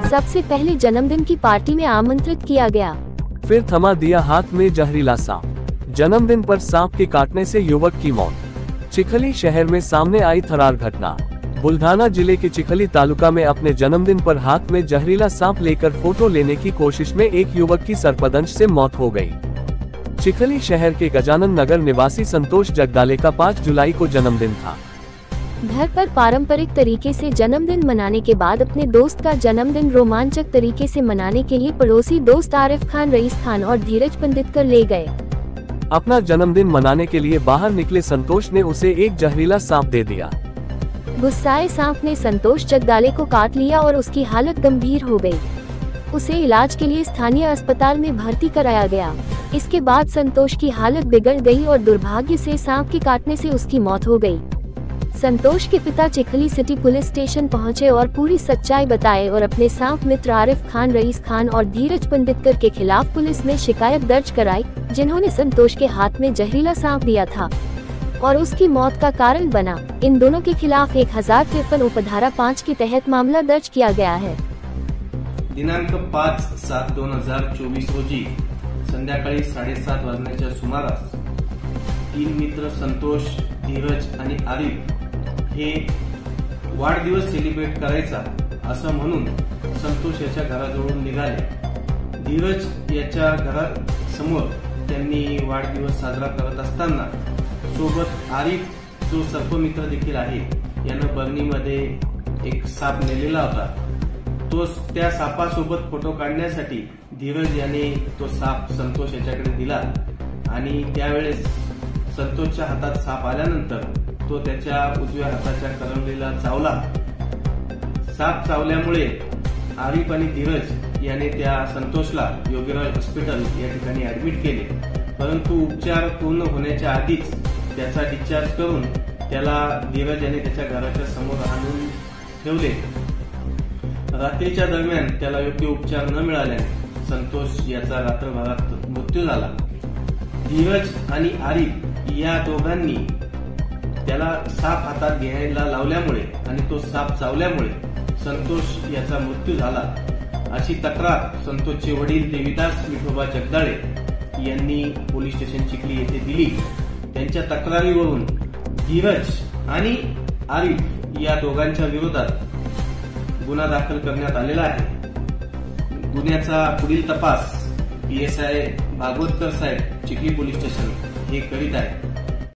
सबसे पहले जन्मदिन की पार्टी में आमंत्रित किया गया, फिर थमा दिया हाथ में जहरीला सांप। जन्मदिन पर सांप के काटने से युवक की मौत। चिखली शहर में सामने आई थरार घटना। बुल्ढाना जिले के चिखली तालुका में अपने जन्मदिन पर हाथ में जहरीला सांप लेकर फोटो लेने की कोशिश में एक युवक की सर्पदंश से मौत हो गई। चिखली शहर के गजानन नगर निवासी संतोष जगदाले का 5 जुलाई को जन्मदिन था। घर पर पारंपरिक तरीके से जन्मदिन मनाने के बाद अपने दोस्त का जन्मदिन रोमांचक तरीके से मनाने के लिए पड़ोसी दोस्त आरिफ खान, रईस खान और धीरज पंडितकर ले गए। अपना जन्मदिन मनाने के लिए बाहर निकले संतोष ने उसे एक जहरीला सांप दे दिया। गुस्साए सांप ने संतोष जगदाले को काट लिया और उसकी हालत गंभीर हो गई। उसे इलाज के लिए स्थानीय अस्पताल में भर्ती कराया गया। इसके बाद संतोष की हालत बिगड़ गई और दुर्भाग्य से सांप के काटने से उसकी मौत हो गई। संतोष के पिता चिखली सिटी पुलिस स्टेशन पहुंचे और पूरी सच्चाई बताए और अपने सांप मित्र आरिफ खान, रईस खान और धीरज पंडितकर के खिलाफ पुलिस में शिकायत दर्ज कराई, जिन्होंने संतोष के हाथ में जहरीला सांप दिया था और उसकी मौत का कारण बना। इन दोनों के खिलाफ 1053 उपधारा 5 के तहत मामला दर्ज किया गया है। दिनांक 5/7/2024 रोजी संध्याकाळी 7:30 वाजण्याच्या सुमारास 3 मित्र संतोष, धीरज आणि आरिफ हे वाढदिवस सेलिब्रेट करायचा असं म्हणून संतोष याच्या घराजवळून निघाले। धीरज याच्या घरासमोर त्यांनी वाढदिवस साजरा करत असताना सोबत आरिफ जो सर्पमित्र देखील आहे यानं बर्नीमध्ये एक साप नेलेला होता। तो त्या सापासोबत फोटो काढण्यासाठी धीरज याने तो साप संतोष याच्याकडे दिला आणि त्यावेळेस संतोषच्या हातात साप आल्यानंतर तो त्याच्या उजव्या हाताच्या करंगलीला चावला। साप चावल्यामुळे आरिफ आणि धीरज याने त्या संतोषला योगीराज हॉस्पिटल या ठिकाणी ऍडमिट केले, परंतु उपचार पूर्ण होण्याच्या आधीच त्याचा डिस्चार्ज करून त्याला धीरज याने त्याच्या घराच्या समोर आणून ठेवले। रात्रीच्या दरम्यान त्याला योग्य उपचार न मिळाल्याने संतोष याचा रात्रभरात मृत्यू झाला। धीरज आणि आरिफ या दोघांनी त्याला साप हातात घ्यायला लावल्यामुळे आणि तो साप चावल्यामुळे संतोष याचा मृत्यू झाला, अशी तक्रार संतोषचे वडील देविदास विठोबा जगदाळे यांनी पोलीस स्टेशन चिखली येथे दिली। त्यांच्या तक्रारीवरून धीरज आणि आरिफ या दोघांच्या विरोधात गुन्हा दाखल करण्यात आलेला आहे। गुन्ह्याचा पुढील तपास PSI भागवतकर साहेब चिखली पोलीस स्टेशन हे करीत आहेत।